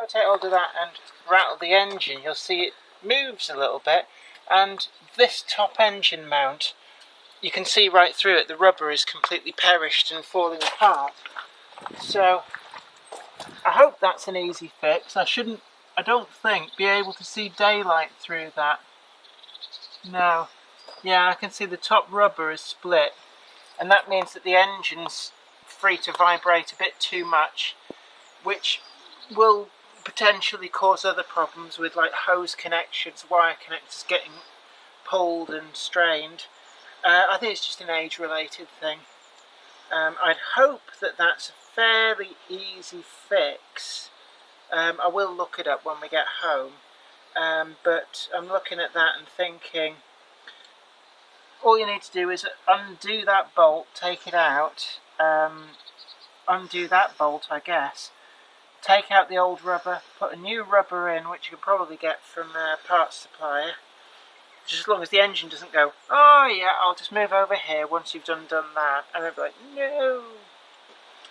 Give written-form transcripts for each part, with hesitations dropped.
I'll take hold of that and rattle the engine. You'll see it moves a little bit, and this top engine mount, you can see right through it, the rubber is completely perished and falling apart. So I hope that's an easy fix. I don't think, be able to see daylight through that. No. Yeah, I can see the top rubber is split, and that means that the engine's free to vibrate a bit too much, which will potentially cause other problems with like hose connections, wire connectors getting pulled and strained. I think it's just an age-related thing. I'd hope that that's a fairly easy fix. I will look it up when we get home, but I'm looking at that and thinking all you need to do is undo that bolt, take it out, undo that bolt I guess, take out the old rubber, put a new rubber in, which you can probably get from a parts supplier, just as long as the engine doesn't go, oh yeah, I'll just move over here once you've done that, and they'll be like, no.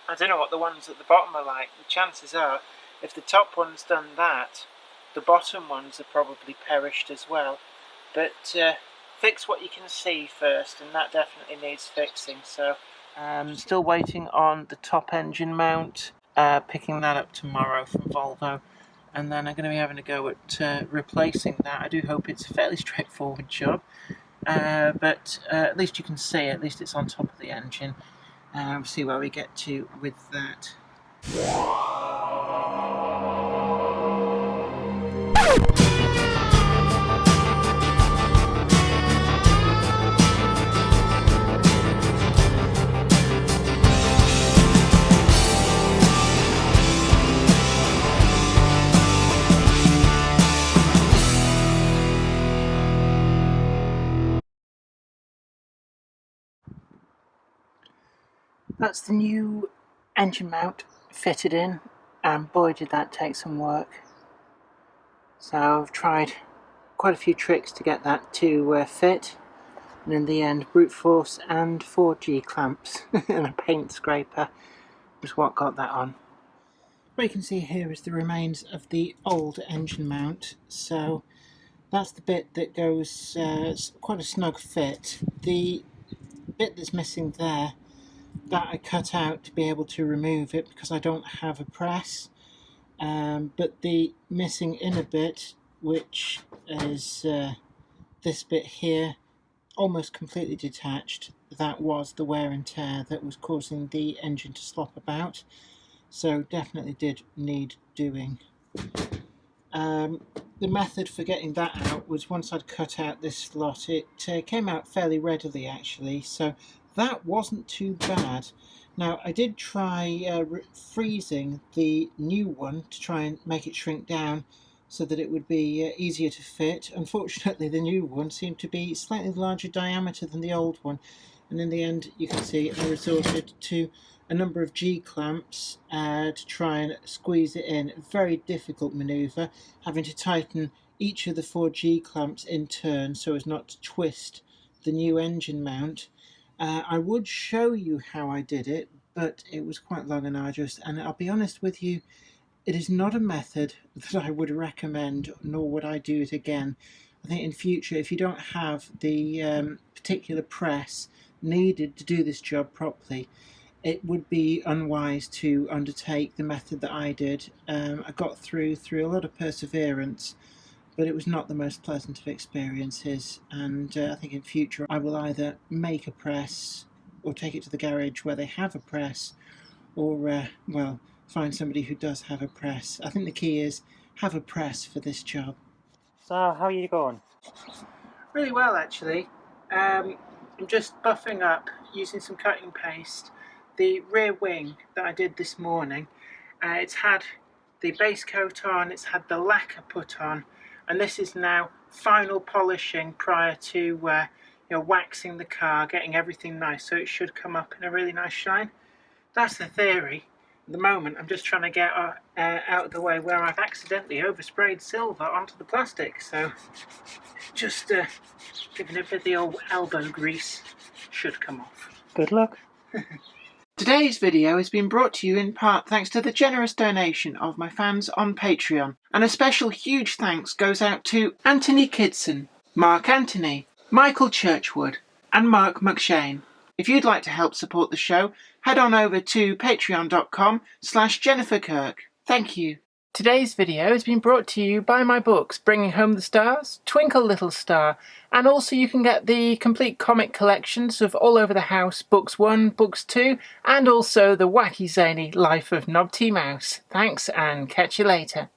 I don't know what the ones at the bottom are like. The chances are, if the top one's done that, the bottom ones are probably perished as well. But fix what you can see first, and that definitely needs fixing. So still waiting on the top engine mount, picking that up tomorrow from Volvo, and then I'm going to be having a go at replacing that. I do hope it's a fairly straightforward job, but at least you can see it, at least it's on top of the engine. We'll see where we get to with that. That's the new engine mount fitted in, and boy did that take some work. So I've tried quite a few tricks to get that to fit, and in the end brute force and 4 G-clamps and a paint scraper was what got that on. What you can see here is the remains of the old engine mount, so that's the bit that goes quite a snug fit. The bit that's missing there, that I cut out to be able to remove it because I don't have a press, but the missing inner bit, which is this bit here, almost completely detached, that was the wear and tear that was causing the engine to slop about, so definitely did need doing. The method for getting that out was once I'd cut out this slot, it came out fairly readily actually, so that wasn't too bad. Now I did try freezing the new one to try and make it shrink down so that it would be easier to fit. Unfortunately the new one seemed to be slightly larger diameter than the old one, and in the end you can see I resorted to a number of G-clamps to try and squeeze it in. A very difficult manoeuvre, having to tighten each of the 4 G-clamps in turn so as not to twist the new engine mount. I would show you how I did it, but it was quite long and arduous, and I'll be honest with you, it is not a method that I would recommend, nor would I do it again. I think in future, if you don't have the particular press needed to do this job properly, it would be unwise to undertake the method that I did. I got through a lot of perseverance, but it was not the most pleasant of experiences, and I think in future I will either make a press or take it to the garage where they have a press, or well, find somebody who does have a press. I think the key is have a press for this job. So how are you going? Really well actually. I'm just buffing up using some cutting paste the rear wing that I did this morning. It's had the base coat on, it's had the lacquer put on, and this is now final polishing prior to waxing the car, getting everything nice, so it should come up in a really nice shine. That's the theory. At the moment I'm just trying to get out of the way where I've accidentally oversprayed silver onto the plastic, so just giving it a bit of the old elbow grease. Should come off. Good luck. Today's video has been brought to you in part thanks to the generous donation of my fans on Patreon, and a special huge thanks goes out to Anthony Kidson, Mark Anthony, Michael Churchwood, and Mark McShane. If you'd like to help support the show, head on over to patreon.com/Jennifer Kirk. Thank you. Today's video has been brought to you by my books, Bringing Home the Stars, Twinkle Little Star, and also you can get the complete comic collections of All Over the House, Books 1, Books 2, and also the wacky zany Life of Knob T. Mouse. Thanks, and catch you later.